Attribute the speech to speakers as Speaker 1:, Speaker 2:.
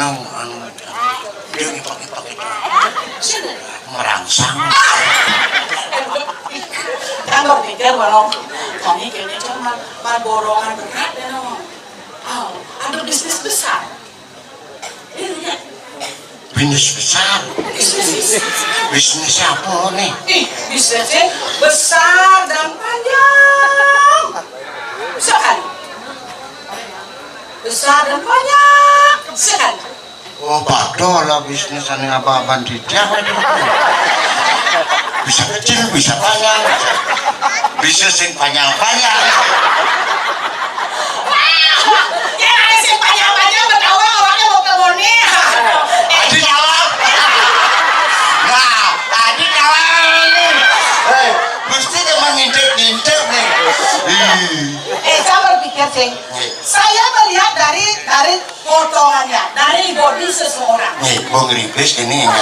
Speaker 1: dia pakai merangsang.
Speaker 2: Kan berpikir kalau Tommy kayaknya cuma borongan berat ya no. Ada bisnis besar.
Speaker 1: Bisnis besar. Bisnis apa nih?
Speaker 2: Bisnisnya besar dan panjang. Sekali. Besar dan banyak sekali.
Speaker 1: Oh, badoh lah bisnis ane apa-apaan tidak. Bisa kecil, bisa banyak. Bisa sing banyak-banyak.
Speaker 2: Ya ada sing banyak-banyak betawa orangnya mau ke Boni.
Speaker 1: Adi jawab. Nah, tadi jawab ini. Mesti dia mengintip-intip nih.
Speaker 2: Saya berpikir sih, saya melihat dari potongannya, dari body seseorang.
Speaker 1: Nih, Bung Ribis ini yang